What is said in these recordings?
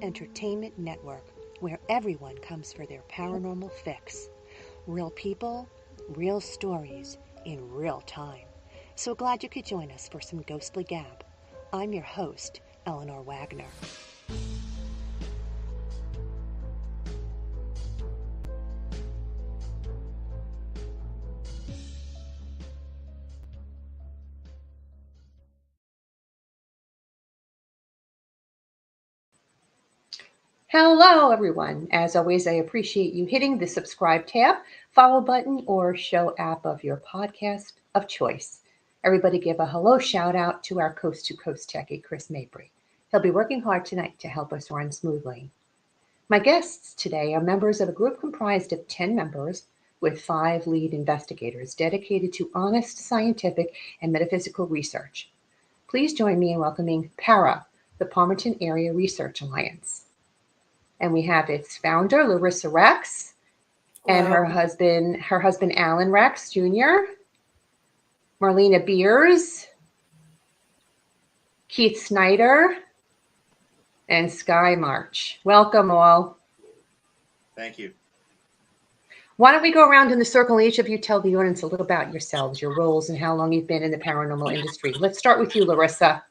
entertainment network where everyone comes for their paranormal fix. Real people, real stories, in real time. So glad you could join us for some ghostly gab. I'm your host, Eleanor Wagner. Hello, everyone. As always, I appreciate you hitting the subscribe tab, follow button, or show app of your podcast of choice. Everybody give a hello shout out to our Coast to Coast techie, Chris Mabry. He'll be working hard tonight to help us run smoothly. My guests today are members of a group comprised of 10 members with 5 lead investigators dedicated to honest scientific and metaphysical research. Please join me in welcoming PARA, the Palmerton Area Research Alliance. And we have its founder, Larissa Rex, and her husband, Alan Rex Jr., Marlena Beers, Keith Snyder, and Sky March. Welcome all. Thank you. Why don't we go around in the circle and each of you tell the audience a little about yourselves, your roles, and how long you've been in the paranormal industry. Let's start with you, Larissa.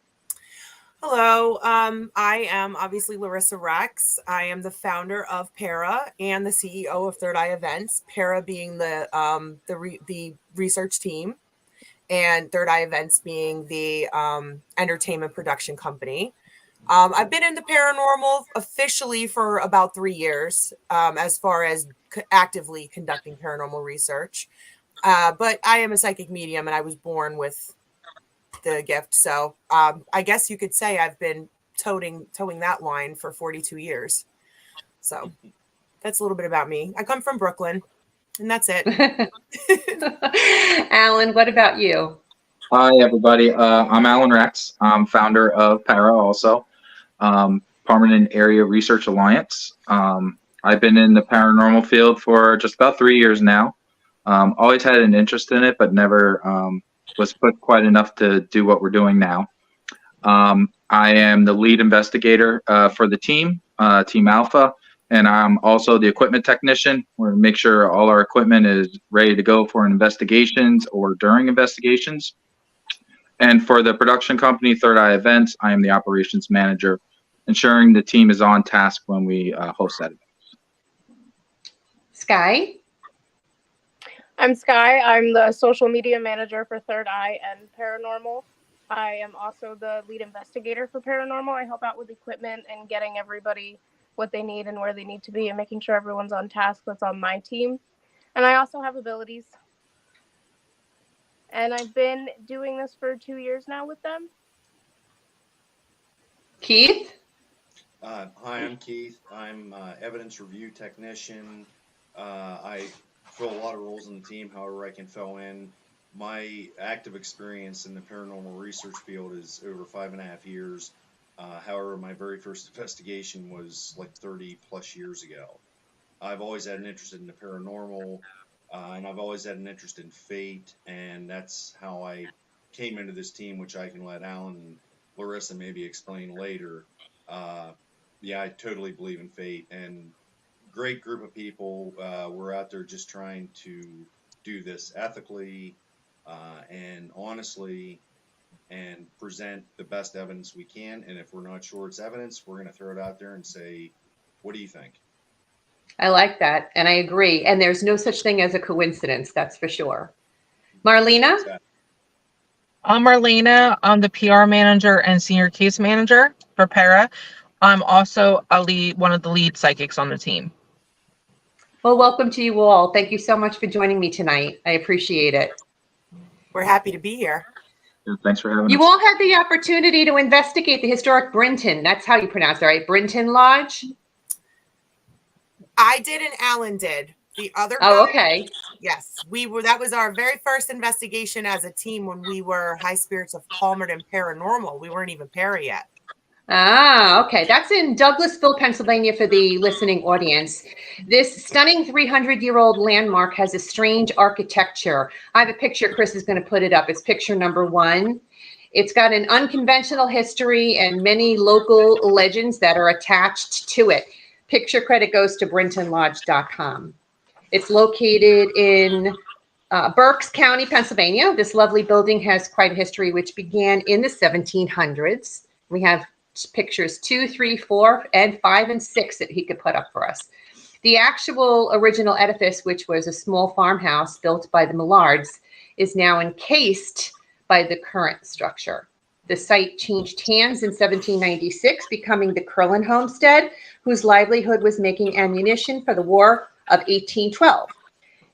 Hello, I am obviously Larissa Rex. I am the founder of PARA and the CEO of Third Eye Events. PARA being the research team, and Third Eye Events being the entertainment production company. I've been in the paranormal officially for about 3 years, as far as actively conducting paranormal research. But I am a psychic medium, and I was born with the gift. So I guess you could say I've been towing that line for 42 years. So that's a little bit about me. I come from Brooklyn, and that's it. Alan, what about you? Hi, everybody. I'm Alan Rex. I'm founder of PARA also, Palmerton Area Research Alliance. I've been in the paranormal field for just about 3 years now. Always had an interest in it, but never was put quite enough to do what we're doing now. I am the lead investigator for the team, Team Alpha, and I'm also the equipment technician. We're to make sure all our equipment is ready to go for investigations or during investigations. And for the production company, Third Eye Events, I am the operations manager, ensuring the team is on task when we host that event. Sky? I'm Sky. I'm the social media manager for Third Eye and Paranormal. I am also the lead investigator for Paranormal. I help out with equipment and getting everybody what they need and where they need to be and making sure everyone's on task. That's on my team. And I also have abilities. And I've been doing this for 2 years now with them. Keith? Hi, I'm Keith. I'm evidence review technician. I fill a lot of roles in the team, however I can fill in. My active experience in the paranormal research field is over 5.5 years. However, my very first investigation was like 30 plus years ago. I've always had an interest in the paranormal, and I've always had an interest in fate, and that's how I came into this team, which I can let Alan and Larissa maybe explain later. Yeah, I totally believe in fate, and great group of people. We're out there just trying to do this ethically and honestly and present the best evidence we can. And if we're not sure it's evidence, we're going to throw it out there and say, what do you think? I like that, and I agree. And there's no such thing as a coincidence, that's for sure. Marlena? Exactly. I'm Marlena. I'm the PR manager and senior case manager for PARA. I'm also one of the lead psychics on the team. Well, welcome to you all. Thank you so much for joining me tonight. I appreciate it. We're happy to be here. Thanks for having us. You all had the opportunity to investigate the historic Brinton. That's how you pronounce it, right? Brinton Lodge? I did and Alan did. The other guy, Oh, okay. Yes, that was our very first investigation as a team when we were High Spirits of Palmerton Paranormal. We weren't even PARA yet. Ah, okay. That's in Douglasville, Pennsylvania for the listening audience. This stunning 300-year-old landmark has a strange architecture. I have a picture. Chris is going to put it up. It's picture number 1. It's got an unconventional history and many local legends that are attached to it. Picture credit goes to brintonlodge.com. It's located in Berks County, Pennsylvania. This lovely building has quite a history, which began in the 1700s. We have pictures 2, 3, 4, and 5, and 6 that he could put up for us. The actual original edifice, which was a small farmhouse built by the Millards, is now encased by the current structure. The site changed hands in 1796, becoming the Curlin homestead, whose livelihood was making ammunition for the War of 1812.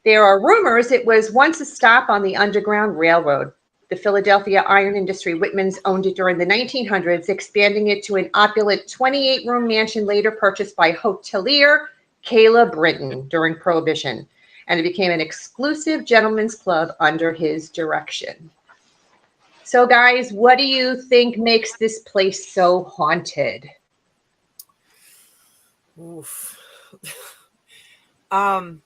There are rumors it was once a stop on the Underground Railroad. The Philadelphia iron industry Whitmans owned it during the 1900s, expanding it to an opulent 28-room mansion later purchased by hotelier Caleb Brinton during Prohibition, and it became an exclusive gentleman's club under his direction. So, guys, what do you think makes this place so haunted? Oof. When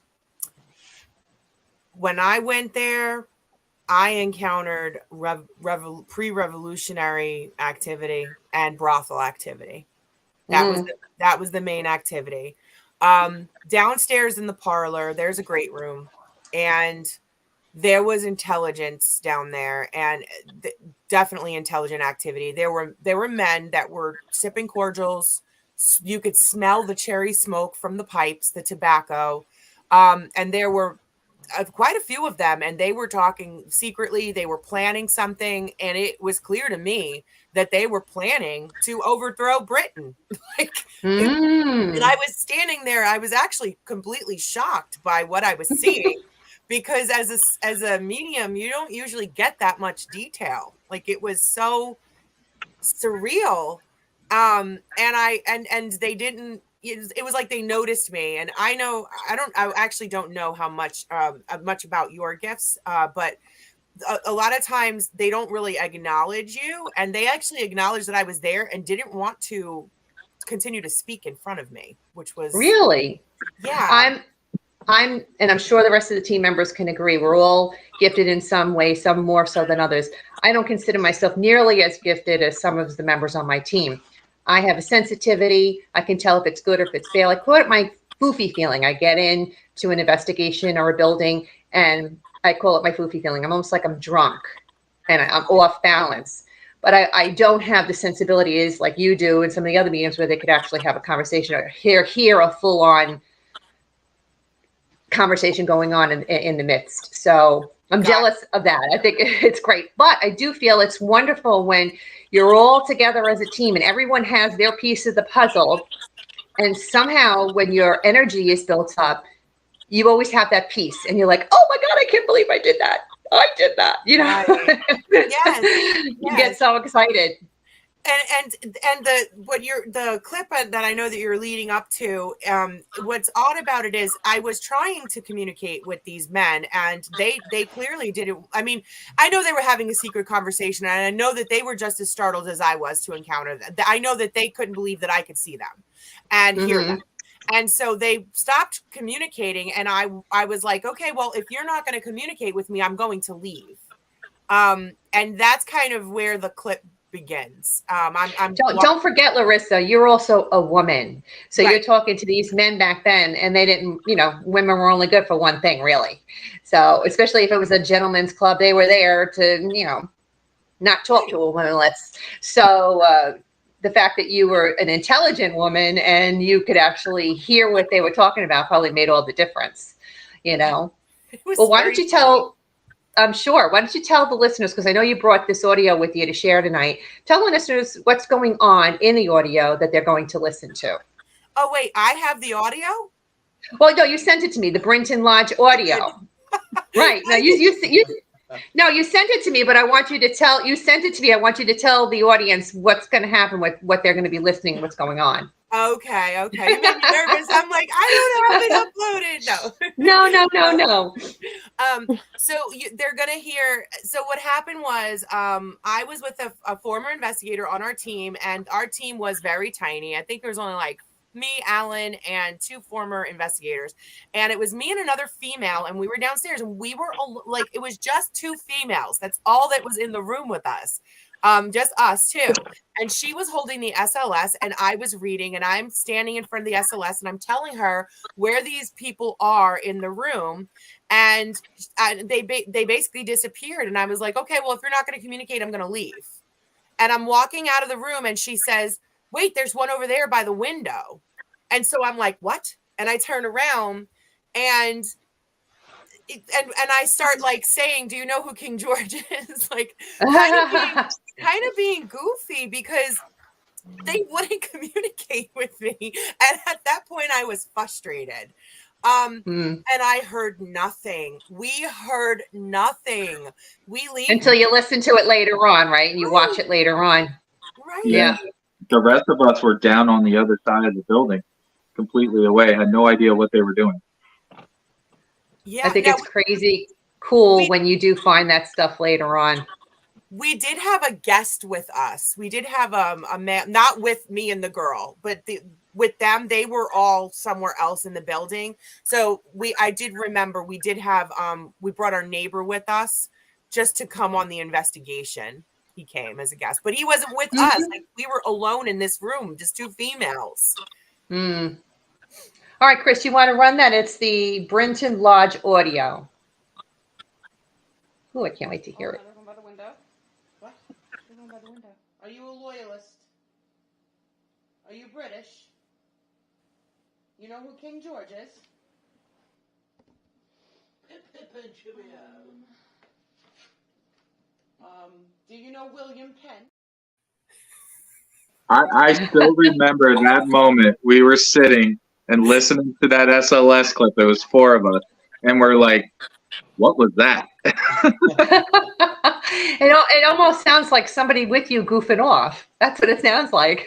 I went there, I encountered pre-revolutionary activity and brothel activity. That was the main activity. Downstairs in the parlor, there's a great room, and there was intelligence down there, and definitely intelligent activity. There were men that were sipping cordials. You could smell the cherry smoke from the pipes, the tobacco, and there were quite a few of them, and they were talking secretly. They were planning something, and it was clear to me that they were planning to overthrow Britain. And I was standing there. I was actually completely shocked by what I was seeing, because as a medium, you don't usually get that much detail. Like, it was so surreal. And they didn't. It was like they noticed me, and I actually don't know how much about your gifts, but a lot of times they don't really acknowledge you, and they actually acknowledged that I was there and didn't want to continue to speak in front of me, which was really, yeah. I'm, and I'm sure the rest of the team members can agree, we're all gifted in some way, some more so than others. I don't consider myself nearly as gifted as some of the members on my team. I have a sensitivity. I can tell if it's good or if it's bad. I call it my foofy feeling. I get into an investigation or a building, and I call it my foofy feeling. I'm almost like I'm drunk and I'm off balance. But I don't have the sensibilities like you do and some of the other mediums where they could actually have a conversation or hear a full-on conversation going on in the midst. So I'm jealous of that. I think it's great. But I do feel it's wonderful when you're all together as a team and everyone has their piece of the puzzle. And somehow when your energy is built up, you always have that piece. And you're like, oh my God, I can't believe I did that. I did that. You know, Right. Yes. You get so excited. And the clip that I know that you're leading up to, what's odd about it is I was trying to communicate with these men, and they clearly didn't. I mean, I know they were having a secret conversation, and I know that they were just as startled as I was to encounter them. I know that they couldn't believe that I could see them and hear them. And so they stopped communicating, and I was like, okay, well, if you're not going to communicate with me, I'm going to leave. And that's kind of where the clip begins. Don't forget, Larissa, you're also a woman. So Right. You're talking to these men back then, and they didn't, women were only good for one thing, really. So especially if it was a gentleman's club, they were there to, not talk to a woman less. So the fact that you were an intelligent woman and you could actually hear what they were talking about probably made all the difference, Well, why don't you tell... I'm sure. Why don't you tell the listeners, because I know you brought this audio with you to share tonight. Tell the listeners what's going on in the audio that they're going to listen to. Oh, wait, I have the audio? Well, no, you sent it to me, the Brinton Lodge audio. Right. Now, you sent it to me, but I want you to tell, you sent it to me. I want you to tell the audience what's going to happen with what they're going to be listening, what's going on. Okay. You made me nervous. I'm like, I don't have it uploaded. No. So they're going to hear. So what happened was I was with a former investigator on our team, and our team was very tiny. I think there was only like me, Alan, and 2 former investigators. And it was me and another female, and we were downstairs, and we were like, it was just 2 females. That's all that was in the room with us. just us too. And she was holding the SLS and I was reading, and I'm standing in front of the SLS and I'm telling her where these people are in the room. And they basically disappeared. And I was like, okay, well, if you're not going to communicate, I'm going to leave. And I'm walking out of the room and she says, wait, there's one over there by the window. And so I'm like, what? And I turn around and I start like saying, do you know who King George is? Like kind of being goofy because they wouldn't communicate with me. And at that point I was frustrated. And I heard nothing. We heard nothing. We leave until you listen to it later on, right? And you watch it later on. Right. Yeah. The rest of us were down on the other side of the building, completely away, had no idea what they were doing. Yeah. I think it's crazy cool when you do find that stuff later on. We did have a guest with us. We did have a man, not with me and the girl, but with them, they were all somewhere else in the building. So I did remember we did have, we brought our neighbor with us just to come on the investigation. He came as a guest, but he wasn't with us. Like we were alone in this room, just two females. All right, Chris, you want to run that? It's the Brinton Lodge audio. Oh, I can't wait to hear it. By the window. What? By the window. Are you a loyalist? Are you British? You know who King George is? Do you know William Penn? I still remember that moment. We were sitting and listening to that SLS clip. There was 4 of us, and we're like, what was that? It almost sounds like somebody with you goofing off. That's what it sounds like.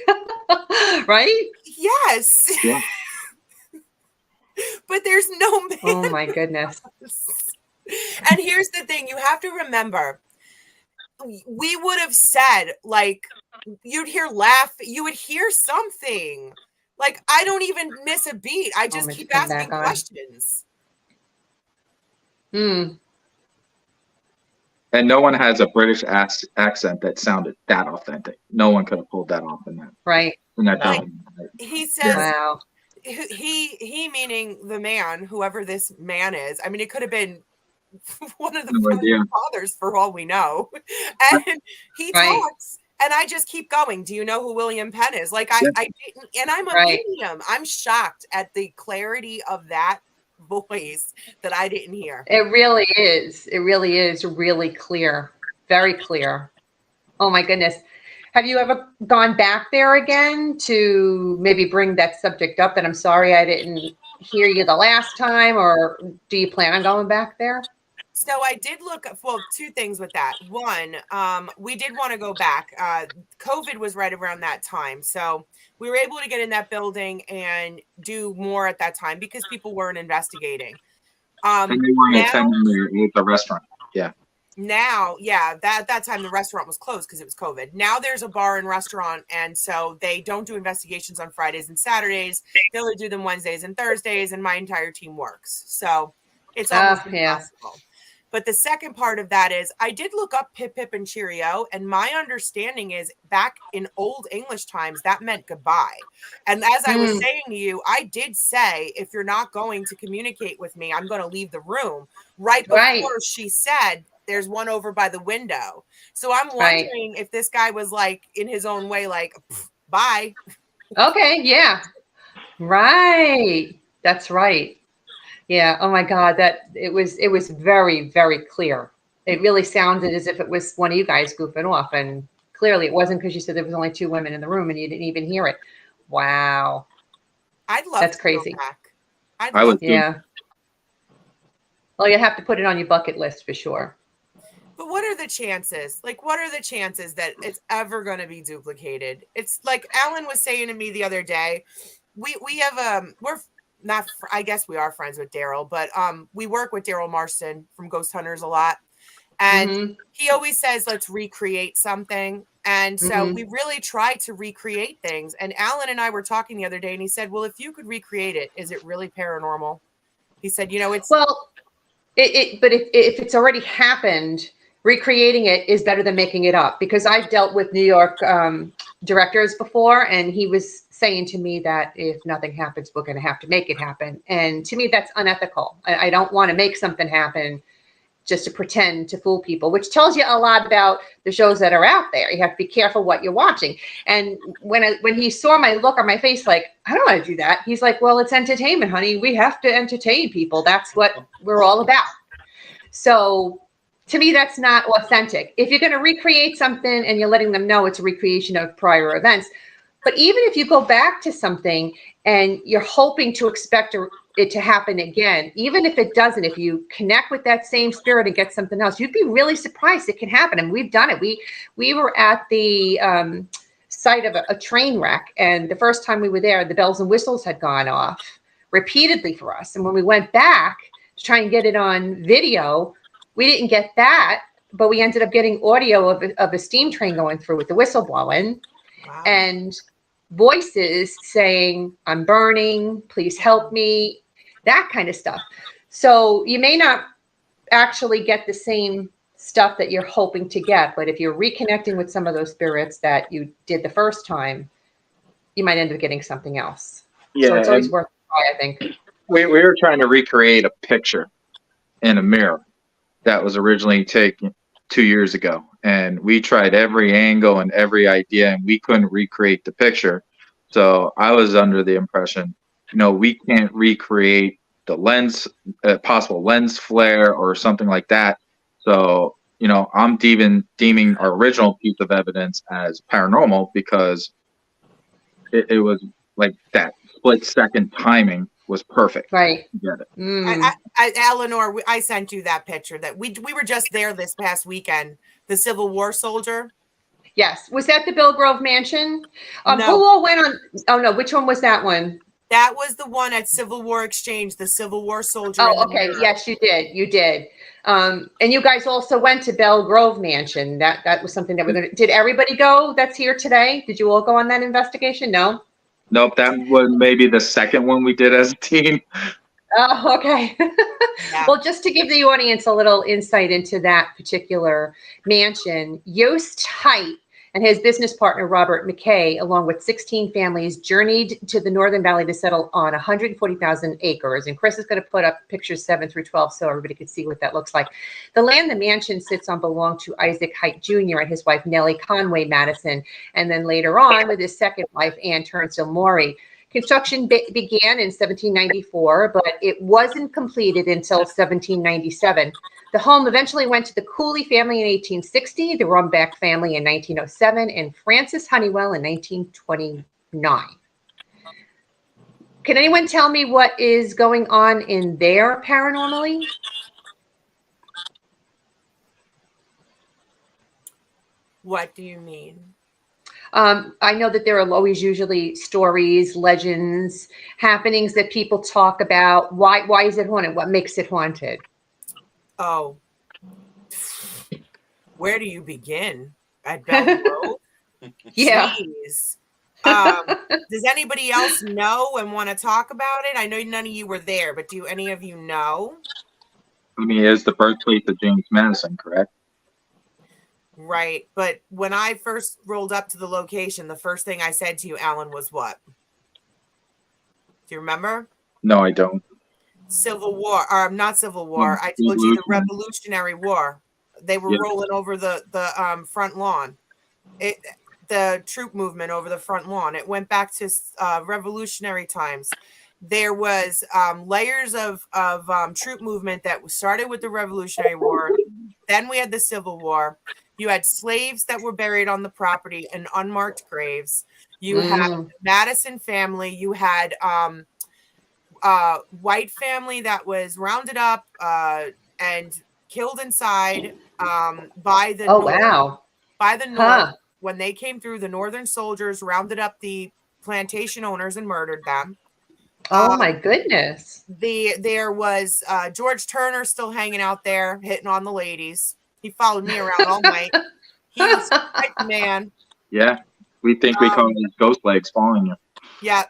Right? Yes. Yeah. But there's no man. Oh my goodness. And here's the thing, you have to remember, we would have said, like, you'd hear you would hear something. Like, I don't even miss a beat. I just keep asking questions. And no one has a British accent that sounded that authentic. No one could have pulled that off in that. Right. In that like, he says, wow. He meaning the man, whoever this man is. I mean, it could have been one of the fathers for all we know. And he talks, and I just keep going. Do you know who William Penn is? Like, I didn't, and I'm a medium. I'm shocked at the clarity of that voice that I didn't hear. It really is. It really is really clear. Very clear. Oh my goodness. Have you ever gone back there again to maybe bring that subject up? And I'm sorry I didn't hear you the last time, or do you plan on going back there? So I did look up, well, 2 things with that. One, we did want to go back. COVID was right around that time. So we were able to get in that building and do more at that time because people weren't investigating. And they weren't attending the restaurant. Yeah. Now, that time the restaurant was closed because it was COVID. Now there's a bar and restaurant, and so they don't do investigations on Fridays and Saturdays. They only do them Wednesdays and Thursdays, and my entire team works. So it's almost impossible. But the second part of that is I did look up Pip, Pip, and Cheerio, and my understanding is back in old English times, that meant goodbye. And as I was saying to you, I did say, if you're not going to communicate with me, I'm going to leave the room. Right before she said, there's one over by the window. So I'm wondering if this guy was like, in his own way, like, bye. Okay, yeah. Right. That's right. Yeah. Oh my God. That it was very, very clear. It really sounded as if it was one of you guys goofing off, and clearly it wasn't, because you said there was only 2 women in the room and you didn't even hear it. Wow. I'd love That's to crazy. go back. I would. Yeah. Well, you have to put it on your bucket list for sure. But what are the chances? Like, what are the chances that it's ever going to be duplicated? It's like Alan was saying to me the other day, we have we're not, I guess we are friends with Daryl, but we work with Daryl Marston from Ghost Hunters a lot. And he always says, let's recreate something. And so we really try to recreate things. And Alan and I were talking the other day, and he said, well, if you could recreate it, is it really paranormal? He said, you know, it's... Well, but if it's already happened, recreating it is better than making it up, because I've dealt with New York directors before, and he was saying to me that if nothing happens, we're going to have to make it happen. And to me, that's unethical. I don't want to make something happen just to pretend to fool people, which tells you a lot about the shows that are out there. You have to be careful what you're watching. And when he saw my look on my face, like, I don't want to do that. He's like, well, it's entertainment, honey. We have to entertain people. That's what we're all about. So to me, that's not authentic. If you're going to recreate something and you're letting them know it's a recreation of prior events, but even if you go back to something and you're hoping to expect it to happen again, even if it doesn't, if you connect with that same spirit and get something else, you'd be really surprised it can happen. And we've done it. We were at the site of a train wreck, and the first time we were there, the bells and whistles had gone off repeatedly for us. And when we went back to try and get it on video, we didn't get that, but we ended up getting audio of a steam train going through with the whistle blowing. Wow. And voices saying, I'm burning, please help me, that kind of stuff. So you may not actually get the same stuff that you're hoping to get, but if you're reconnecting with some of those spirits that you did the first time, you might end up getting something else. Yeah, so it's always worth a try, I think. We were trying to recreate a picture in a mirror that was originally taken 2 years ago. And we tried every angle and every idea, and we couldn't recreate the picture. So I was under the impression, we can't recreate the lens, possible lens flare or something like that. So, I'm deeming our original piece of evidence as paranormal because it was like that split second timing was perfect. Right. Get it. Eleanor, I sent you that picture that we were just there this past weekend. The Civil War soldier. Yes. Was that the Bill Grove Mansion? No. Who all went on? Oh, no. Which one was that one? That was the one at Civil War Exchange, the Civil War soldier. Oh, okay. Yes, you did. You did. And you guys also went to Bell Grove Mansion. That was something that we're going to. Did everybody go that's here today? Did you all go on that investigation? No? Nope. That was maybe the second one we did as a team. Oh, okay. Yeah. Well, just to give the audience a little insight into that particular mansion, Yost Height and his business partner, Robert McKay, along with 16 families, journeyed to the Northern Valley to settle on 140,000 acres. And Chris is going to put up pictures 7 through 12 so everybody can see what that looks like. The land the mansion sits on belonged to Isaac Height Jr. and his wife, Nellie Conway Madison, and then later on with his second wife, Ann Turnstill Morey. Construction began in 1794, but it wasn't completed until 1797. The home eventually went to the Cooley family in 1860, the Rumbeck family in 1907, and Francis Honeywell in 1929. Can anyone tell me what is going on in there paranormally? What do you mean? I know that there are always usually stories, legends, happenings that people talk about. Why is it haunted? What makes it haunted? Oh, where do you begin? At Bell Grove? Yeah. Jeez. Does anybody else know and want to talk about it? I know none of you were there, but do any of you know? I mean, it is the birthplace of James Madison, correct? Right. But when I first rolled up to the location, the first thing I said to you, Alan, was what? Do you remember? No, I don't. Civil War, or not Civil War. I told you the Revolutionary War. They were rolling over the front lawn. The troop movement over the front lawn. It went back to Revolutionary times. There was layers of troop movement that started with the Revolutionary War. Then we had the Civil War. You had slaves that were buried on the property in unmarked graves. You had the Madison family. You had white family that was rounded up and killed inside by the North. By the North. When they came through, the Northern soldiers rounded up the plantation owners and murdered them. Oh my goodness. There was George Turner still hanging out there hitting on the ladies. He followed me around all night. He was a type man. Yeah. We think we call his ghost legs following you. Yeah.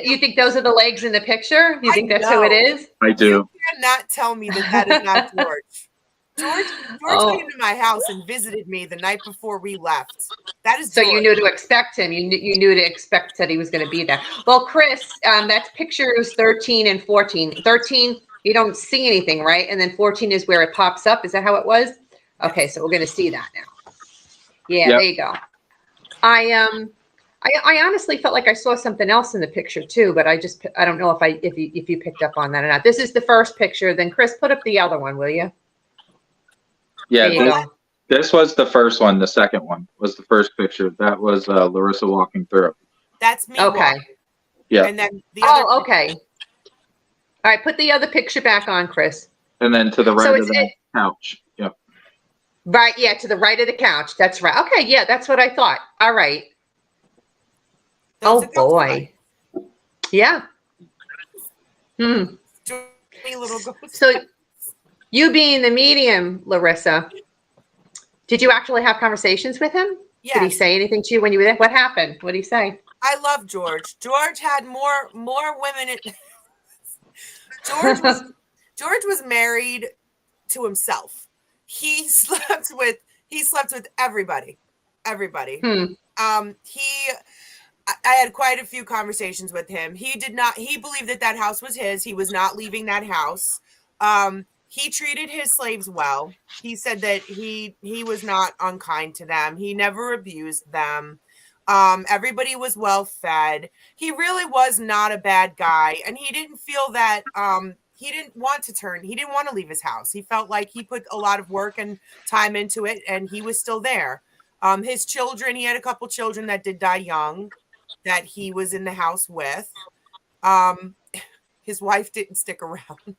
You think those are the legs in the picture? You think that's who it is? I do. You cannot tell me that is not George. George Oh. came to my house and visited me the night before we left. That is So George. you knew to expect him. You knew to expect that he was going to be there. Well, Chris, that's pictures 13 and 14. 13, you don't see anything, right? And then 14 is where it pops up. Is that how it was? Okay, so we're going to see that now. Yeah, Yep. there you go. I honestly felt like I saw something else in the picture too, but I don't know if you picked up on that or not. This is the first picture. Then Chris, put up the other one, will you? Yeah, There you go. this was the first one. The second one was the first picture. That was Larissa walking through. That's me. Okay. walking. Yeah. And then the other. Oh, okay. All right, put the other picture back on, Chris. And then to the right So of the couch. Yep. Right, yeah, to the right of the couch. That's right. Okay, yeah, that's what I thought. All right. Those Oh boy. Yeah. Little ghost. So you being the medium, Larissa, did you actually have conversations with him? Yes. Did he say anything to you when you were there? What happened? What did he say? I love George. George had more women. George was married to himself. He slept with everybody. I had quite a few conversations with him. He believed that house was his. He was not leaving that house. He treated his slaves well. He said that he was not unkind to them. He never abused them. Everybody was well fed. He really was not a bad guy. And he didn't feel that, he didn't want to leave his house. He felt like he put a lot of work and time into it and he was still there. His children, he had a couple children that did die young that he was in the house with. His wife didn't stick around.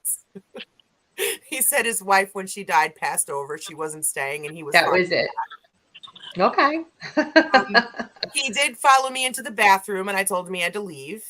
He said his wife, when she died, passed over. She wasn't staying and he was That was it. Okay. He did follow me into the bathroom and I told him he had to leave.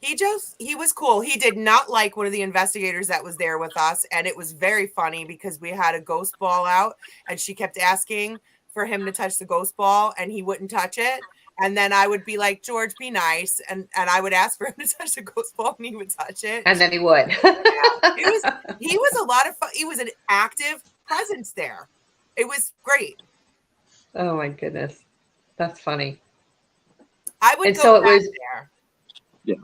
He was cool. He did not like one of the investigators that was there with us. And it was very funny because we had a ghost ball out and she kept asking for him to touch the ghost ball and he wouldn't touch it. And then I would be like, George, be nice. And I would ask for him to touch the ghost ball and he would touch it. And then he would. He was a lot of fun. He was an active presence there. It was great. Oh my goodness. That's funny. I would and go so back it was there. Yeah.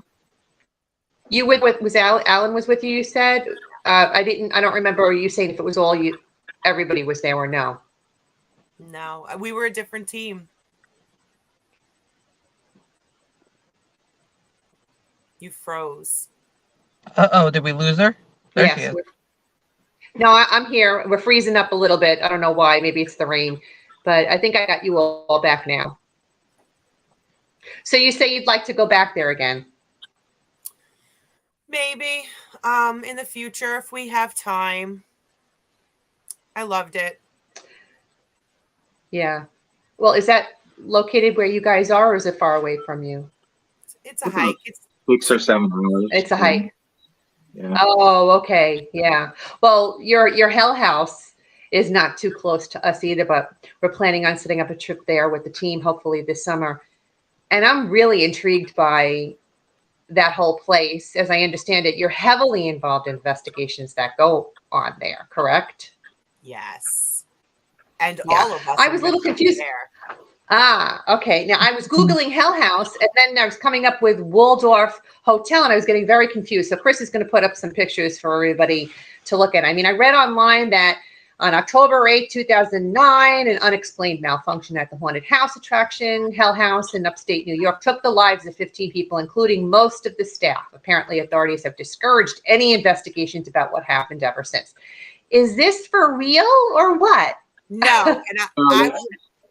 You was Alan was with you, you said? I don't remember you saying if it was everybody was there or no. No, we were a different team. You froze. Uh-oh, did we lose her? There she Yes. is. No, I'm here. We're freezing up a little bit. I don't know why. Maybe it's the rain. But I think I got you all back now. So you say you'd like to go back there again? Maybe in the future if we have time. I loved it. Yeah. Well, is that located where you guys are or is it far away from you? It's a hike. It's 6 or 7 hours. It's a hike. Yeah. Oh, okay. Yeah. Well, your Hell House is not too close to us either, but we're planning on setting up a trip there with the team, hopefully this summer. And I'm really intrigued by that whole place. As I understand it, you're heavily involved in investigations that go on there, correct? Yes. And Yeah. all of us. I was a little confused. There. Okay. Now I was Googling Hell House and then I was coming up with Waldorf Hotel and I was getting very confused. So Chris is going to put up some pictures for everybody to look at. I mean, I read online that on October 8, 2009, an unexplained malfunction at the haunted house attraction, Hell House in upstate New York, took the lives of 15 people, including most of the staff. Apparently, authorities have discouraged any investigations about what happened ever since. Is this for real or what? No, and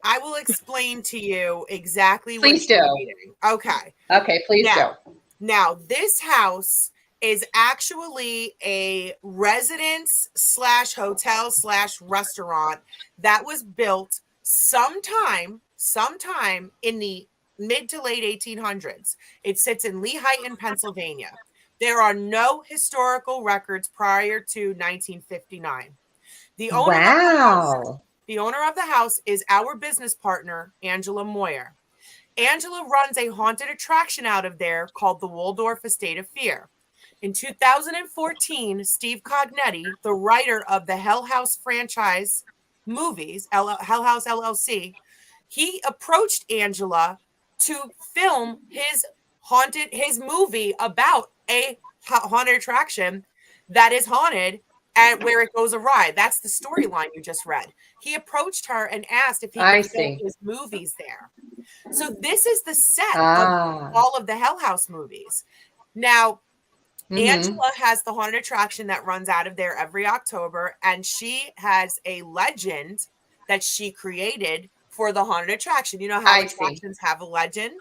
I will explain to you exactly what you're reading. Okay. Okay, please do. Now, this house is actually a residence / hotel / restaurant that was built sometime in the mid to late 1800s. It sits in Lehighton, Pennsylvania. There are no historical records prior to 1959. The owner of the house is our business partner, Angela Moyer. Angela runs a haunted attraction out of there called the Waldorf Estate of Fear. In 2014, Steve Cognetti, the writer of the Hell House franchise movies, Hell House LLC, he approached Angela to film his movie about a haunted attraction that is haunted and where it goes awry. That's the storyline you just read. He approached her and asked if he I could film see. his movies there. So this is the set of Ah. all of the Hell House movies. Now, Mhm. Angela has the haunted attraction that runs out of there every October, and she has a legend that she created for the haunted attraction. You know how I see. attractions have a legend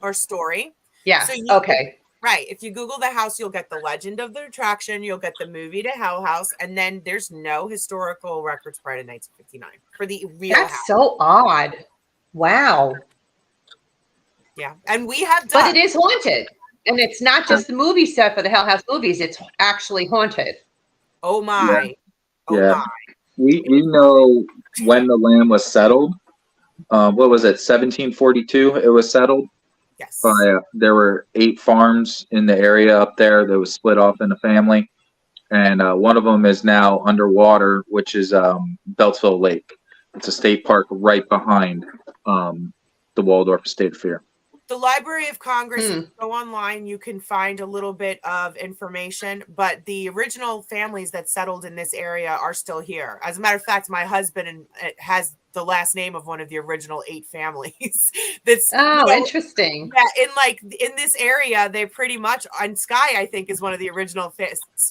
or story? Yes. So Okay. right. If you Google the house, you'll get the legend of the attraction, you'll get the movie to Hell House, and then there's no historical records prior to 1959 for the real house. That's so odd. Wow. Yeah. And we have But done. it is haunted. And it's not just the movie set for the Hell House movies, it's actually haunted. Oh my. Oh Yeah. my. We know when the land was settled. What was it? 1742. It was settled. Yes. By there were 8 farms in the area up there that was split off in a family, and one of them is now underwater, which is Beltsville Lake. It's a state park right behind the Waldorf State Fair. The Library of Congress, if you go online, you can find a little bit of information, but the original families that settled in this area are still here. As a matter of fact, my husband has the last name of one of the original 8 families. That's interesting. Yeah, in this area, they pretty much, and Sky, I think, is one of the original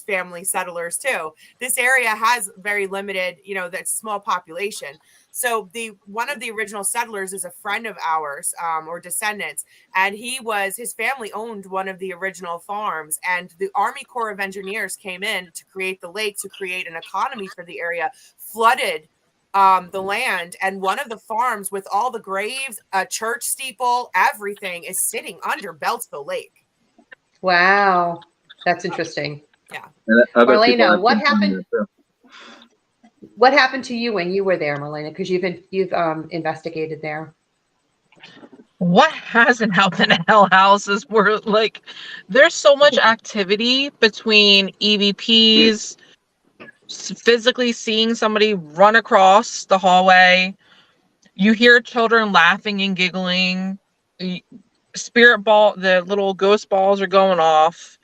family settlers too. This area has very limited, that small population. So one of the original settlers is a friend of ours, or descendants, and his family owned one of the original farms, and the Army Corps of Engineers came in to create the lake, to create an economy for the area, flooded the land, and one of the farms with all the graves, a church steeple, everything is sitting under Beltsville Lake. Wow. That's interesting. Yeah. Marlena, what happened? What happened to you when you were there, Marlena? Because you've investigated there. What hasn't happened at Hell House is where there's so much activity between EVPs, physically seeing somebody run across the hallway. You hear children laughing and giggling. Spirit ball, the little ghost balls are going off.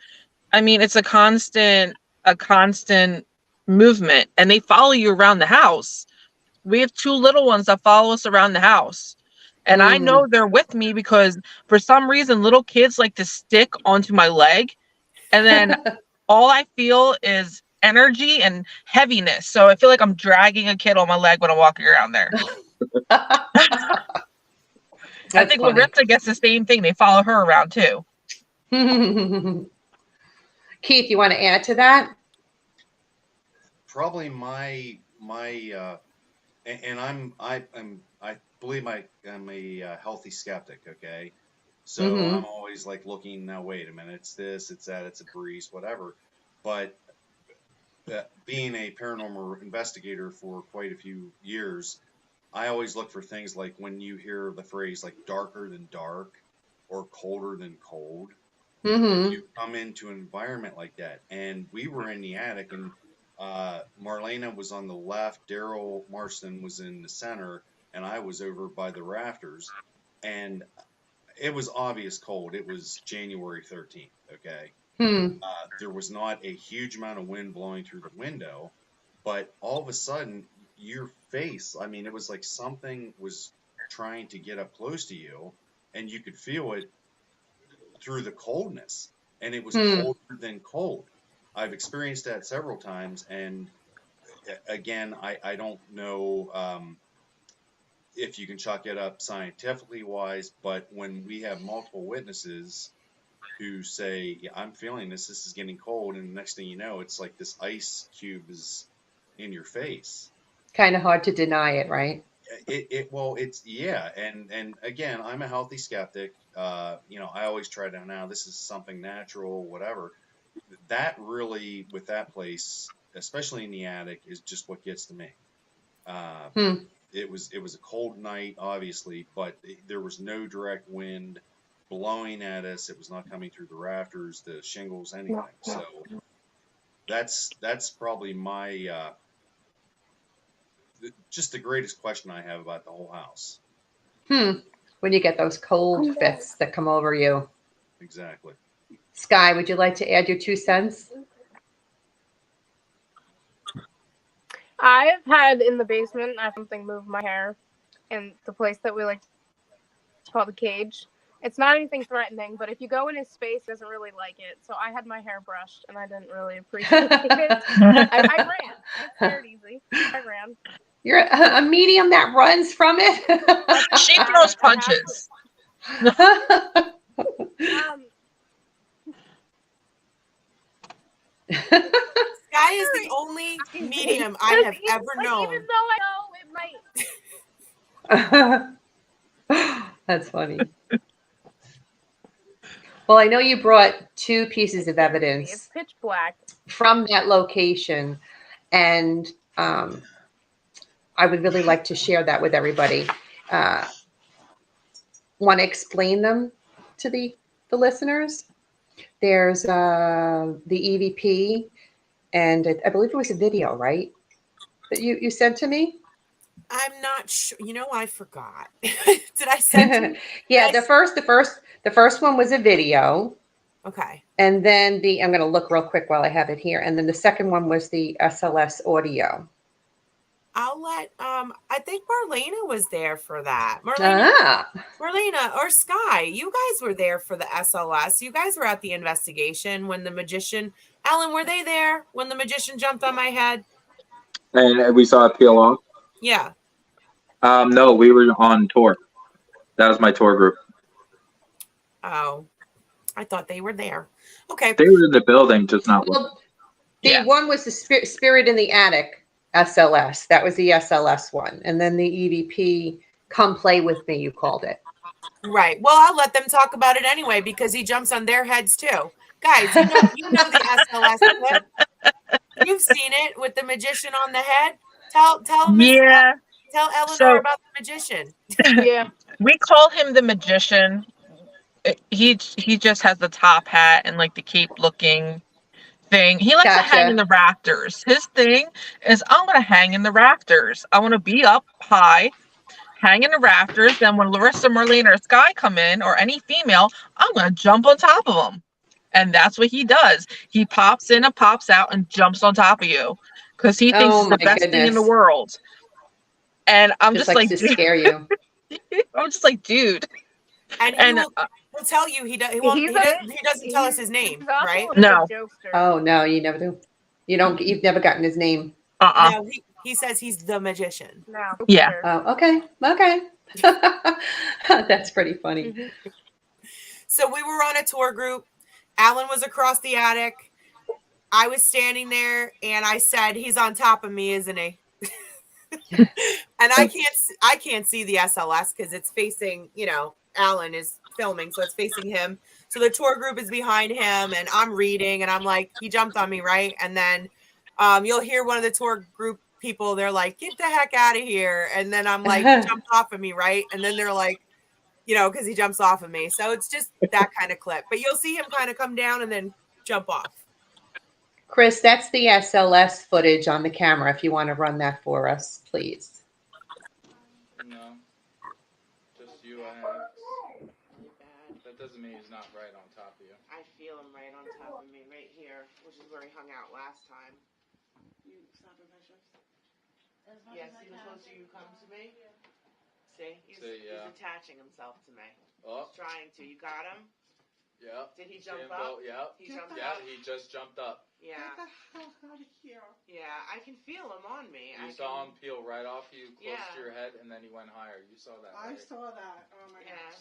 I mean, it's a constant movement, and they follow you around the house. We have 2 little ones that follow us around the house. And I know they're with me because for some reason, little kids like to stick onto my leg. And then all I feel is energy and heaviness. So I feel like I'm dragging a kid on my leg when I'm walking around there. I think funny. Larissa gets the same thing. They follow her around too. Keith, you want to add to that? Probably my and I believe I'm a healthy skeptic. Okay, so I'm always looking. Now wait a minute, it's this, it's that, it's a breeze, whatever. But being a paranormal investigator for quite a few years, I always look for things like when you hear the phrase darker than dark or colder than cold. You come into an environment like that, and we were in the attic, and Marlena was on the left, Daryl Marston was in the center, and I was over by the rafters, and it was obvious cold. It was January 13th, okay? There was not a huge amount of wind blowing through the window, but all of a sudden, your face, I mean, it was like something was trying to get up close to you, and you could feel it through the coldness, and it was colder than cold. I've experienced that several times, and again, I don't know if you can chalk it up scientifically wise, but when we have multiple witnesses who say, yeah, I'm feeling this is getting cold, and the next thing you know, it's like this ice cube is in your face. Kind of hard to deny it, right? It's yeah, and again, I'm a healthy skeptic. I always try to now this is something natural, whatever. That really, with that place, especially in the attic, is just what gets to me. It was a cold night, obviously, but there was no direct wind blowing at us. It was not coming through the rafters, the shingles, anything. So that's probably my just the greatest question I have about the whole house. When you get those cold fits that come over you. Exactly. Sky, would you like to add your 2 cents? I've had in the basement, I have something move my hair in the place that we like to call the cage. It's not anything threatening, but if you go in his space, he doesn't really like it. So I had my hair brushed, and I didn't really appreciate it. I ran. I scared easy. I ran. You're a medium that runs from it? She throws punches. Sky is the only medium I have ever known. Even though I know it might. That's funny. Well, I know you brought 2 pieces of evidence. It's pitch black. From that location, and I would really like to share that with everybody. Want to explain them to the listeners? There's the EVP, and I believe it was a video, right? That you sent to me? I'm not sure. You know, I forgot. Did I send you? Yeah, the first one was a video. Okay. And then I'm going to look real quick while I have it here. And then the second one was the SLS audio. I'll let, I think Marlena was there for that. Marlena or Sky, you guys were there for the SLS. You guys were at the investigation when the magician, Alan, were they there when the magician jumped on my head? And we saw it peel off? Yeah. No, we were on tour. That was my tour group. Oh, I thought they were there. Okay. They were in the building, just not. Well, the one was the Spirit in the Attic SLS. That was the SLS one. And then the EVP, Come Play With Me, you called it. Right. Well, I'll let them talk about it anyway because he jumps on their heads too. Guys, you know the SLS clip. You've seen it with the magician on the head. Tell Eleanor about the magician. Yeah. We call him the magician. He just has the top hat and like the cape looking thing. He likes to hang in the rafters. His thing is, I'm going to hang in the rafters. I want to be up high, hang in the rafters. Then when Larissa, Marlene, or Sky come in, or any female, I'm going to jump on top of them. And that's what he does. He pops in and pops out and jumps on top of you because he thinks it's the best thing in the world. And I'm just like to scare you. I'm just like, dude. And he'll tell you he doesn't tell us his name, right? No. Oh no, you never do. You've never gotten his name. No, he says he's the magician. No. Yeah. Oh, okay. That's pretty funny. Mm-hmm. So we were on a tour group. Alan was across the attic. I was standing there and I said, he's on top of me, isn't he? And I can't see the SLS because it's facing, Alan is filming, so it's facing him. So the tour group is behind him and I'm reading and I'm like, he jumped on me, right? And then you'll hear one of the tour group people, they're like, get the heck out of here. And then I'm like, jumped off of me, right? And then they're like, because he jumps off of me. So it's just that kind of clip. But you'll see him kind of come down and then jump off. Chris, that's the SLS footage on the camera. If you want to run that for us, please. No, just you and Alex. That doesn't mean he's not right on top of you. I feel him right on top of me, right here, which is where he hung out last time. You snapping pictures? Yes, he was supposed to come to me. See, he's attaching himself to me. Oh. He's trying to. You got him? Yep. Did he jump up? Yep. He jumped up? He just jumped up. Yeah. Get the hell out of here. Yeah, I can feel him on me. You saw him peel right off you, close to your head, and then he went higher. You saw that, right? I saw that. Oh, my gosh.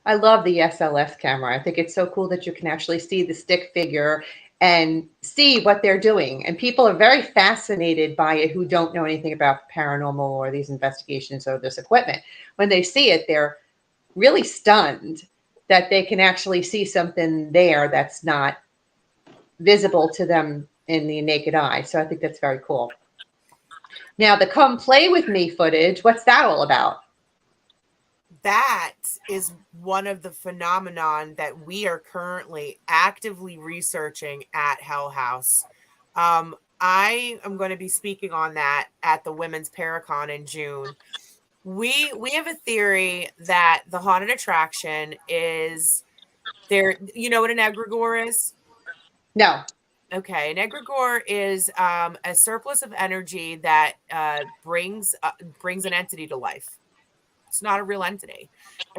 I love the SLS camera. I think it's so cool that you can actually see the stick figure and see what they're doing. And people are very fascinated by it who don't know anything about paranormal or these investigations or this equipment. When they see it, they're really stunned that they can actually see something there that's not visible to them in the naked eye. So I think that's very cool. Now, the Come Play With Me footage, what's that all about? that is one of the phenomenon that we are currently actively researching at Hell House. I am going to be speaking on that at the Women's Paracon in June. We have a theory that the haunted attraction is there. You know what an egregore is? No. Okay, an egregore is a surplus of energy that brings an entity to life. It's not a real entity.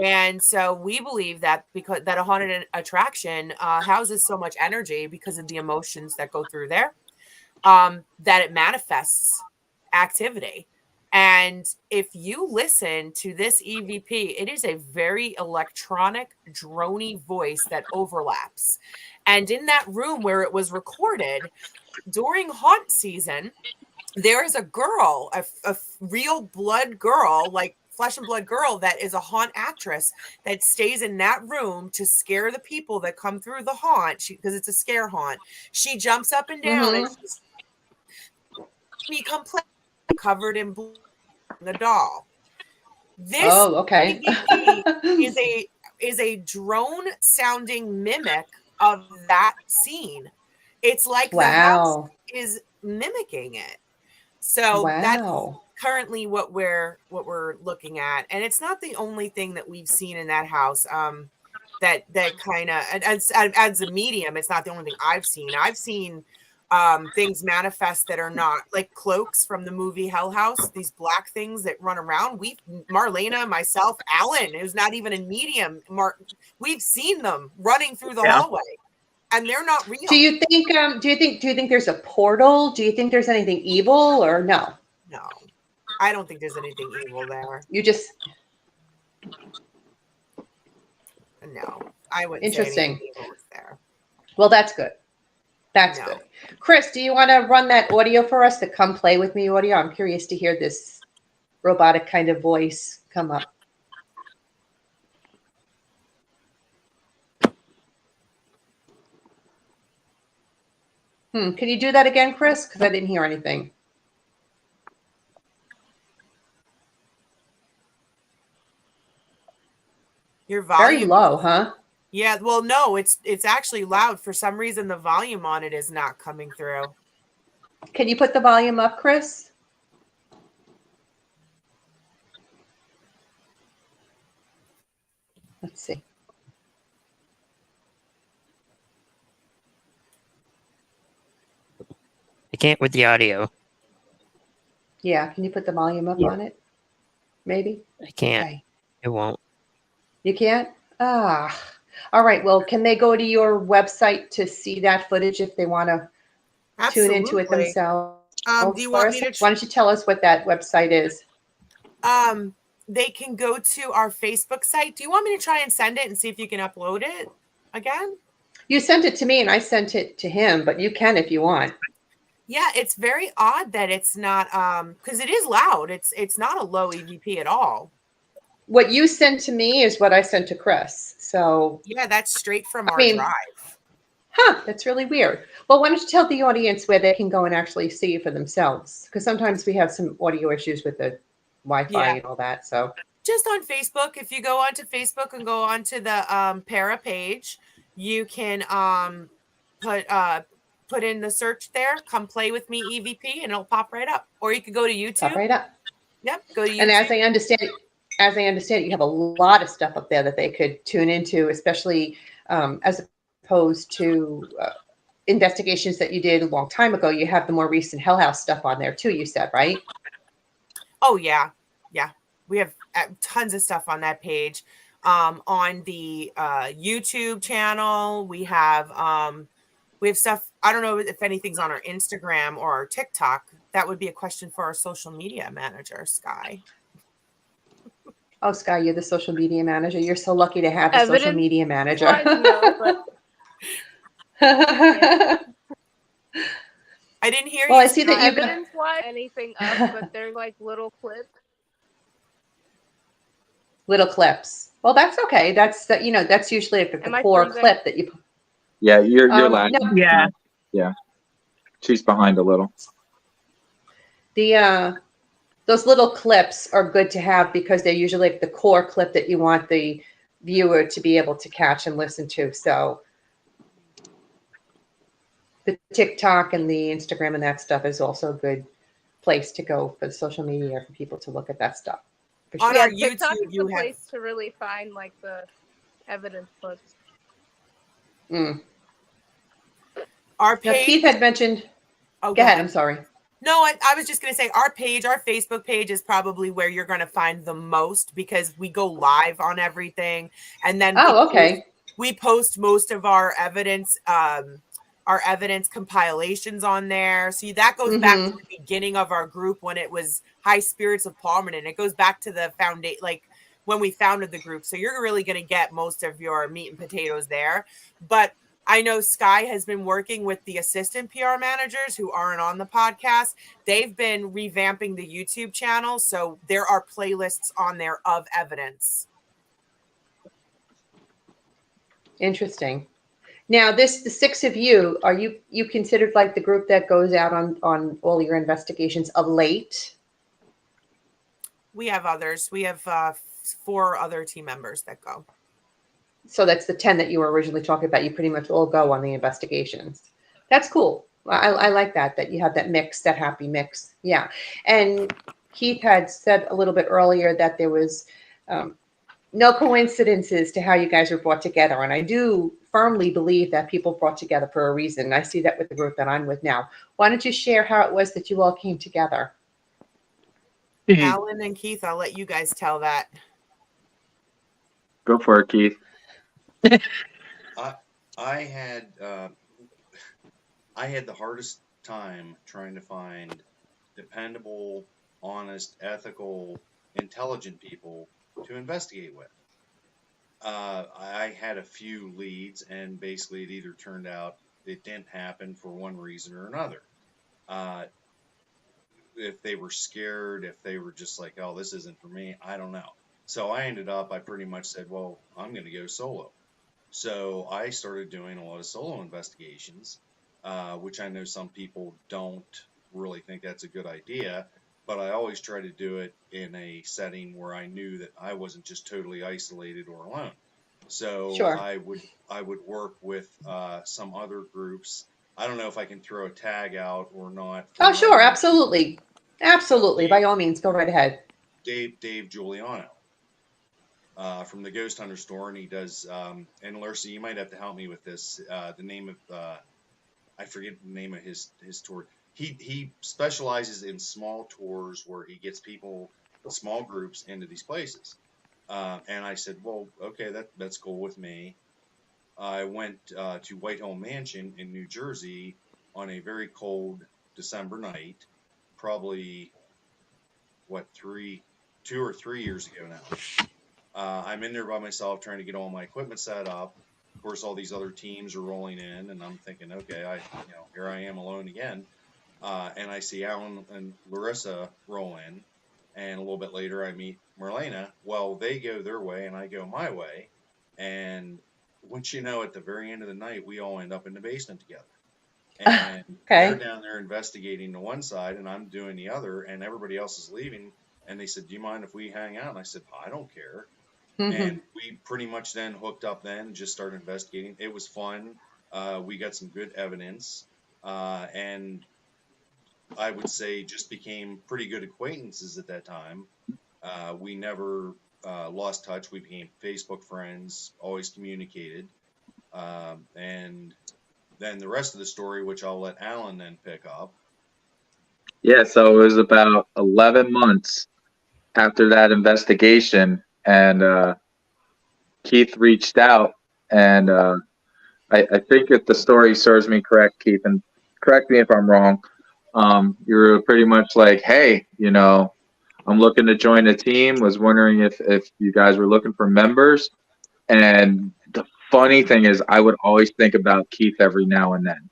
And so we believe that because that a haunted attraction houses so much energy because of the emotions that go through there, that it manifests activity. And if you listen to this EVP, it is a very electronic, drony voice that overlaps. And in that room where it was recorded during haunt season, there is a girl, a real blood girl, like flesh and blood girl, that is a haunt actress that stays in that room to scare the people that come through the haunt, because it's a scare haunt. She jumps up and down and she's completely covered in blood, the doll. This okay. EVP is a drone sounding mimic of that scene. It's like the house is mimicking it. So that's currently what we're looking at, and it's not the only thing that we've seen in that house. That kind of as a medium, it's not the only thing I've seen. I've seen things manifest that are not, like cloaks from the movie Hell House. These black things that run around. Marlena, myself, Alan, who's not even a medium. We've seen them running through the hallway. And they're not real. Do you think there's a portal? Do you think there's anything evil, or no? No, I don't think there's anything evil there. You just no, I wouldn't. Interesting. Say evil is there. Well, that's good. That's good. Chris, do you want to run that audio for us? The "Come Play With Me" audio. I'm curious to hear this robotic kind of voice come up. Can you do that again, Chris? Because I didn't hear anything. Your volume very low, huh? Yeah. Well, no, it's actually loud. For some reason, the volume on it is not coming through. Can you put the volume up, Chris? Let's see. I can't with the audio. Yeah, can you put the volume up on it? Maybe? I can't. Okay. It won't. You can't? All right. Well, can they go to your website to see that footage if they want to tune into it themselves? Do you want me to? Why don't you tell us what that website is? They can go to our Facebook site. Do you want me to try and send it and see if you can upload it again? You sent it to me and I sent it to him, but you can if you want. Yeah, it's very odd that it's not because it is loud. It's not a low EVP at all. What you sent to me is what I sent to Chris. So yeah, that's straight from our drive. Huh, that's really weird. Well, why don't you tell the audience where they can go and actually see it for themselves? Because sometimes we have some audio issues with the Wi-Fi and all that. So just on Facebook, if you go onto Facebook and go onto the Para page, you can put in the search there, "Come Play With Me EVP," and it'll pop right up. Or you could go to YouTube. Pop right up. Yep, go to YouTube. And as I understand it, you have a lot of stuff up there that they could tune into, especially as opposed to investigations that you did a long time ago. You have the more recent Hell House stuff on there too, you said, right? Oh, yeah. Yeah. We have tons of stuff on that page. On the YouTube channel, we have stuff. I don't know if anything's on our Instagram or our TikTok. That would be a question for our social media manager, Sky. Oh, Sky, you're the social media manager. You're so lucky to have a social media manager. I didn't hear you. Well, I see that you evidence-wise anything up, but they're like little clips. Little clips. Well, that's okay. That's that's usually the core clip that you. Yeah, you're lagging. No. Yeah. She's behind a little. The those little clips are good to have because they're usually like the core clip that you want the viewer to be able to catch and listen to. So the TikTok and the Instagram and that stuff is also a good place to go for the social media for people to look at that stuff. On Yeah, our TikTok YouTube, is you the have place to really find like the evidence clips. our Now, page. Keith had mentioned. Oh, go ahead. I'm sorry. No, I was just going to say our Facebook page is probably where you're going to find the most because we go live on everything. And then we post most of our evidence compilations on there. So that goes back to the beginning of our group when it was High Spirits of Palmerton. It goes back to the foundation, like when we founded the group. So you're really going to get most of your meat and potatoes there. But I know Sky has been working with the assistant PR managers who aren't on the podcast. They've been revamping the YouTube channel. So there are playlists on there of evidence. Interesting. Now, the six of you, are you considered like the group that goes out on all your investigations of late? We have others. We have 4 other team members that go. So that's the 10 that you were originally talking about. You pretty much all go on the investigations. That's cool. I like that you have that mix, that happy mix. Yeah. And Keith had said a little bit earlier that there was no coincidences to how you guys were brought together. And I do firmly believe that people brought together for a reason. I see that with the group that I'm with now. Why don't you share how it was that you all came together? Alan and Keith, I'll let you guys tell that. Go for it, Keith. I had the hardest time trying to find dependable, honest, ethical, intelligent people to investigate with. I had a few leads, and basically it either turned out it didn't happen for one reason or another. If they were scared, if they were just like, oh, this isn't for me, I don't know. So I pretty much said, well, I'm going to go solo. So I started doing a lot of solo investigations, which I know some people don't really think that's a good idea, but I always try to do it in a setting where I knew that I wasn't just totally isolated or alone. So I would work with some other groups. I don't know if I can throw a tag out or not. Oh, sure. Absolutely. Absolutely. By all means, go right ahead. Dave Giuliano. From the Ghost Hunter store, and he does, and Larcy, you might have to help me with this, the name of, I forget the name of his tour. He specializes in small tours where he gets people, small groups, into these places. And I said, well, okay, that's cool with me. I went to Whitehall Mansion in New Jersey on a very cold December night, probably, 2 or 3 years ago now. I'm in there by myself trying to get all my equipment set up. Of course, all these other teams are rolling in, and I'm thinking, okay, here I am alone again. And I see Alan and Larissa roll in, and a little bit later I meet Marlena. Well, they go their way, and I go my way. And once you know, at the very end of the night, we all end up in the basement together. And they're down there investigating the one side, and I'm doing the other, and everybody else is leaving. And they said, do you mind if we hang out? And I said, I don't care. And we pretty much then hooked up and just started investigating. It was fun. We got some good evidence. And I would say just became pretty good acquaintances at that time. We never lost touch. We became Facebook friends, always communicated. And then the rest of the story, which I'll let Alan then pick up. Yeah, so it was about 11 months after that investigation, and Keith reached out, and I think if the story serves me correct, Keith, and correct me if I'm wrong, you were pretty much like, hey, I'm looking to join a team, was wondering if you guys were looking for members. And the funny thing is, I would always think about Keith every now and then,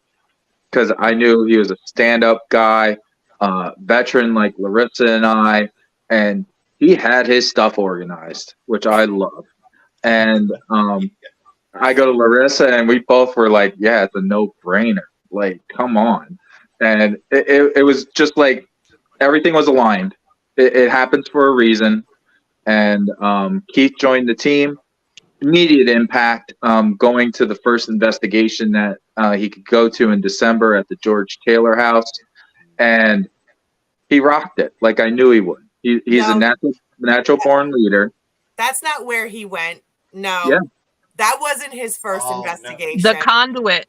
because I knew he was a stand-up guy, veteran like Larissa and I, and he had his stuff organized, which I love. And I go to Larissa, and we both were like, yeah, it's a no-brainer. Like, come on. And it was just like everything was aligned. it happens for a reason. And Keith joined the team. Immediate impact, going to the first investigation that he could go to in December at the George Taylor House, and he rocked it like I knew he would. He's a natural born leader. That's not where he went. No. Yeah. That wasn't his first investigation. The conduit.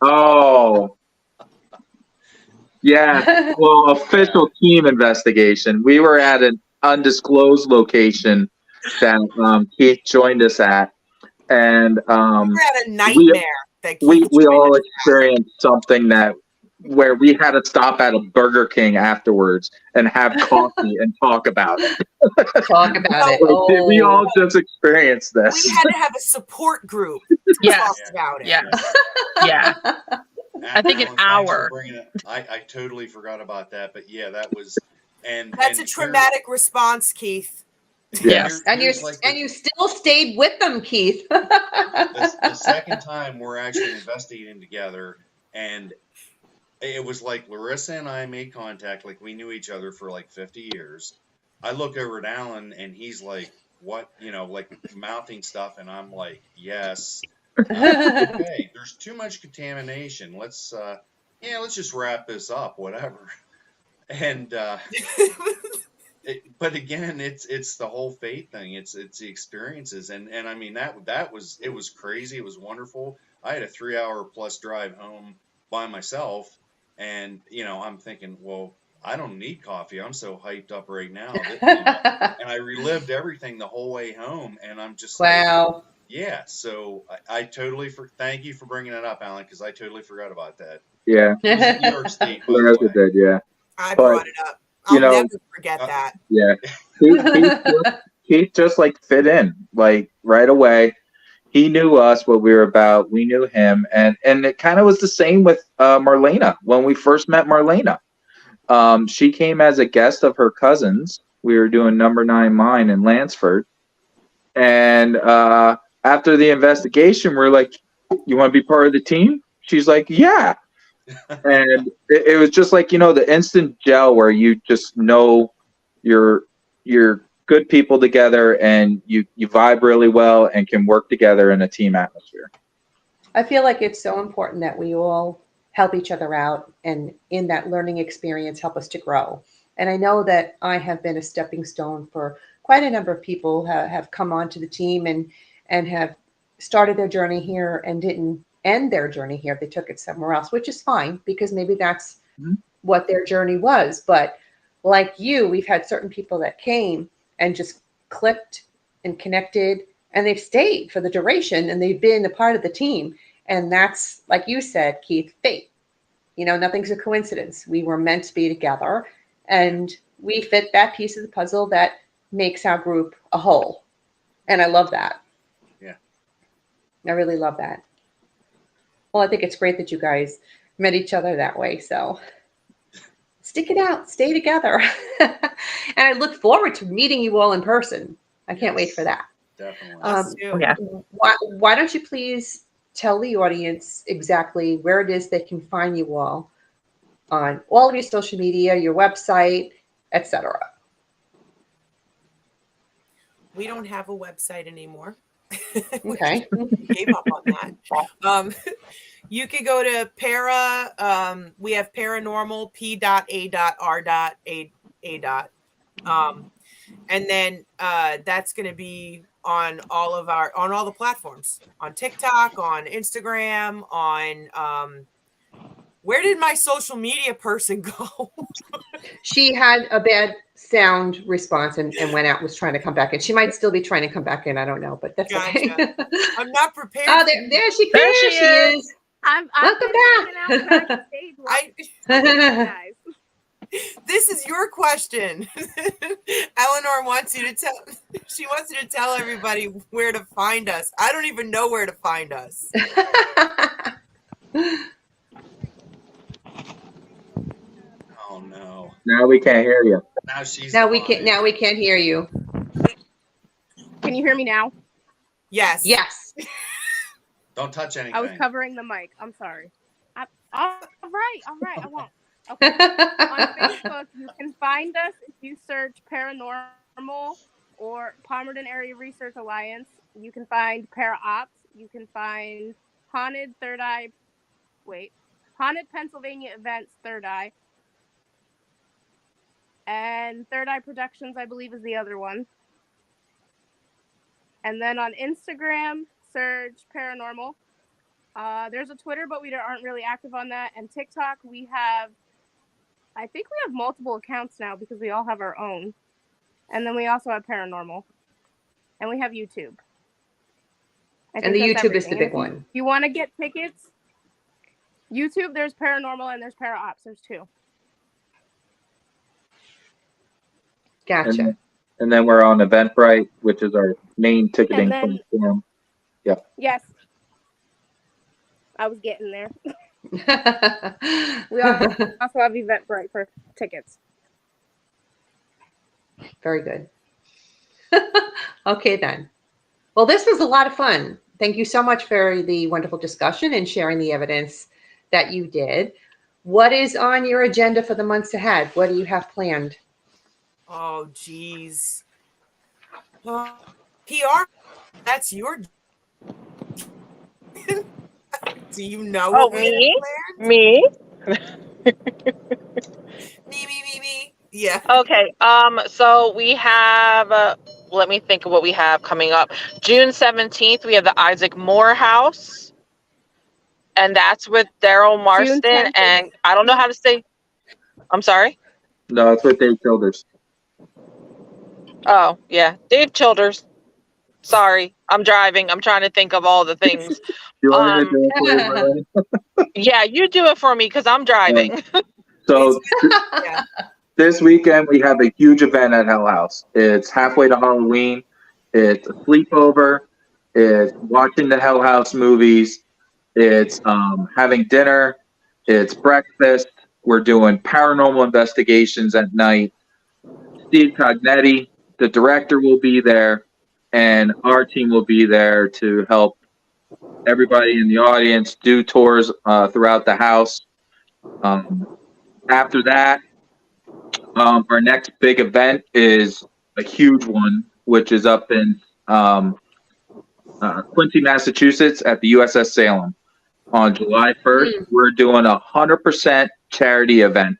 Oh. Yeah. Well, official team investigation. We were at an undisclosed location that Keith joined us at, and we were at a nightmare that Keith we all experienced something where we had to stop at a Burger King afterwards and have coffee and talk about it. It. We all just experienced this. We had to have a support group to talk about it. Yeah. I think an hour. I totally forgot about that, but yeah, that was that's a traumatic response, Keith. Yes. And you still stayed with them, Keith. the second time we're actually investigating together, and it was like Larissa and I made contact, like we knew each other for like 50 years. I look over at Alan and he's like, what, like mouthing stuff. And I'm like, yes. Okay, there's too much contamination. Let's just wrap this up, whatever. And, but again, it's the whole faith thing. It's the experiences. And I mean, it was crazy. It was wonderful. I had a 3-hour plus drive home by myself. And, I'm thinking, well, I don't need coffee. I'm so hyped up right now. And I relived everything the whole way home. And I'm just wow. Like, yeah. So I totally, thank you for bringing it up, Alan, because I totally forgot about that. Yeah. It was New York State. Did, yeah. I brought it up. I'll never forget that. Yeah. Keith just like fit in, like right away. He knew us, what we were about. We knew him. And it kind of was the same with Marlena. When we first met Marlena, she came as a guest of her cousins. We were doing Number 9 Mine in Lansford. And after the investigation, we're like, you want to be part of the team? She's like, yeah. And it was just like, the instant gel where you just know you're good people together and you vibe really well and can work together in a team atmosphere. I feel like it's so important that we all help each other out and in that learning experience help us to grow. And I know that I have been a stepping stone for quite a number of people who have come onto the team and have started their journey here and didn't end their journey here. They took it somewhere else, which is fine because maybe that's what their journey was. But like you, we've had certain people that came and just clicked and connected, and they've stayed for the duration, and they've been a part of the team. And that's, like you said, Keith, fate. Nothing's a coincidence. We were meant to be together, and we fit that piece of the puzzle that makes our group a whole. And I love that. Yeah. I really love that. Well, I think it's great that you guys met each other that way. So stick it out, stay together. And I look forward to meeting you all in person. I can't wait for that. Definitely. Why don't you please tell the audience exactly where it is they can find you all on all of your social media, your website, etc. We don't have a website anymore. Okay. Gave up on that. You could go to we have paranormal p.a.r.a. And then that's going to be on all the platforms, on TikTok, on Instagram, on where did my social media person go? She had a bad sound response and went out, was trying to come back in. She might still be trying to come back in. I don't know, but that's okay. I'm not prepared. Oh, there she is. I'm Welcome back. This is your question. Eleanor wants you to tell. She wants you to tell everybody where to find us. I don't even know where to find us. Oh no! Now we can't hear you. Now we can't hear you. Can you hear me now? Yes. Yes. Don't touch anything. I was covering the mic. I'm sorry. All right. I won't. Okay. On Facebook, you can find us if you search paranormal or Palmerton Area Research Alliance. You can find Para Ops. You can find Haunted Pennsylvania Events Third Eye. And Third Eye Productions, I believe, is the other one. And then on Instagram, search paranormal. There's a Twitter, but we aren't really active on that. And TikTok, I think we have multiple accounts now because we all have our own. And then we also have paranormal. And we have YouTube. And the YouTube is the big one. If you want to get tickets, YouTube, there's paranormal and there's para ops. There's two. Gotcha. And then we're on Eventbrite, which is our main ticketing platform. Yep. Yes. I was getting there. We also have Eventbrite for tickets. Very good. Okay, then. Well, this was a lot of fun. Thank you so much for the wonderful discussion and sharing the evidence that you did. What is on your agenda for the months ahead? What do you have planned? Oh, geez. PR, that's your... Do you know what me? Me? Me. Yeah. Okay. So we have, let me think of what we have coming up. June 17th, we have the Isaac Moore House. And that's with Daryl Marston. And I don't know how to say, I'm sorry? No, it's with Dave Childers. Oh, yeah. Dave Childers. Sorry. I'm driving. I'm trying to think of all the things. You want me to do it for you? Yeah, you do it for me because I'm driving. So this weekend we have a huge event at Hell House. It's halfway to Halloween. It's a sleepover. It's watching the Hell House movies. It's having dinner. It's breakfast. We're doing paranormal investigations at night. Steve Cognetti, the director, will be there, and our team will be there to help everybody in the audience do tours throughout the house. After that, our next big event is a huge one, which is up in Quincy, Massachusetts at the USS Salem. On July 1st, we're doing 100% charity event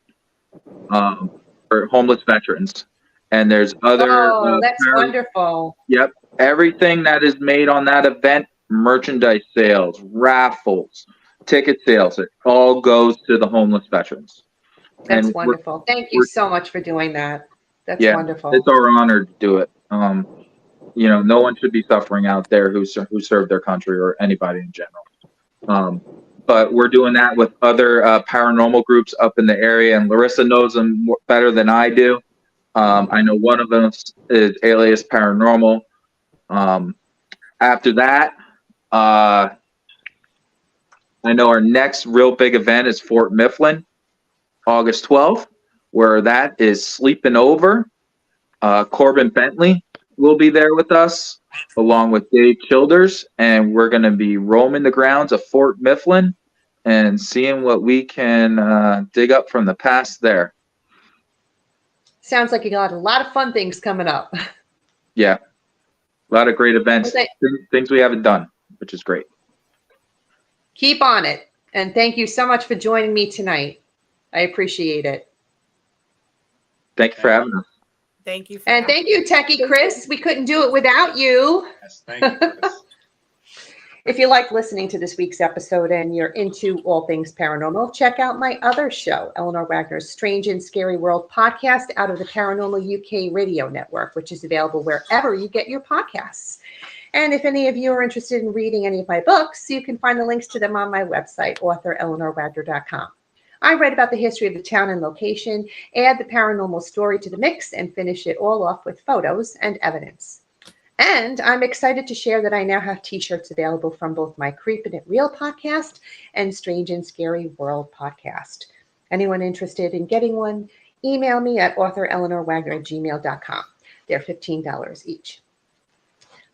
for homeless veterans. And there's other... Oh, that's wonderful. Yep. Everything that is made on that event, merchandise sales, raffles, ticket sales, it all goes to the homeless veterans. That's wonderful. Thank you so much for doing that. That's wonderful. It's our honor to do it. You know, no one should be suffering out there who served their country or anybody in general. But we're doing that with other paranormal groups up in the area, and Larissa knows them better than I do. I know one of them is Alias Paranormal. After that, I know our next real big event is Fort Mifflin, August 12th, where that is sleeping over. Corbin Bentley will be there with us, along with Dave Childers, and we're going to be roaming the grounds of Fort Mifflin and seeing what we can dig up from the past there. Sounds like you got a lot of fun things coming up. Yeah. A lot of great events, things we haven't done, which is great. Keep on it. And thank you so much for joining me tonight. I appreciate it. Thank you for having us. Thank you. And thank you, Techie Chris. We couldn't do it without you. Yes, thank you, Chris. If you like listening to this week's episode and you're into all things paranormal, check out my other show, Eleanor Wagner's Strange and Scary World podcast, out of the Paranormal UK radio network, which is available wherever you get your podcasts. And if any of you are interested in reading any of my books, you can find the links to them on my website, authoreleanorwagner.com. I write about the history of the town and location, add the paranormal story to the mix, and finish it all off with photos and evidence. And I'm excited to share that I now have t-shirts available from both my Creepin' It Real podcast and Strange and Scary World podcast. Anyone interested in getting one, email me at authoreleanorwagner@gmail.com. They're $15 each.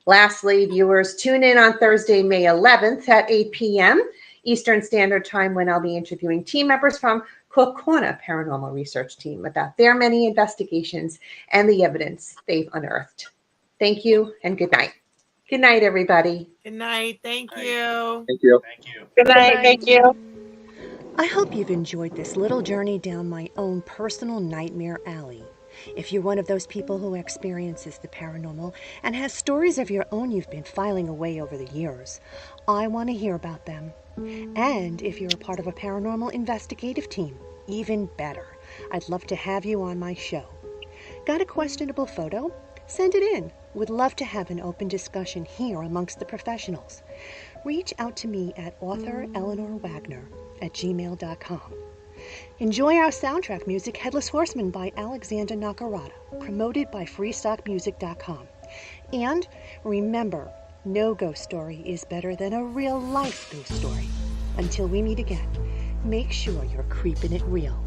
Lastly, viewers, tune in on Thursday, May 11th at 8 p.m. Eastern Standard Time when I'll be interviewing team members from Kaukauna Paranormal Research Team about their many investigations and the evidence they've unearthed. Thank you and good night. Good night, everybody. Good night. Thank you. Thank you. Thank you. Good night. Thank you. I hope you've enjoyed this little journey down my own personal nightmare alley. If you're one of those people who experiences the paranormal and has stories of your own you've been filing away over the years, I want to hear about them. And if you're a part of a paranormal investigative team, even better. I'd love to have you on my show. Got a questionable photo? Send it in. Would love to have an open discussion here amongst the professionals. Reach out to me at authoreleanorwagner@gmail.com. Enjoy our soundtrack music, Headless Horseman by Alexander Nakarada, promoted by freestockmusic.com. And remember, no ghost story is better than a real-life ghost story. Until we meet again, make sure you're creeping it real.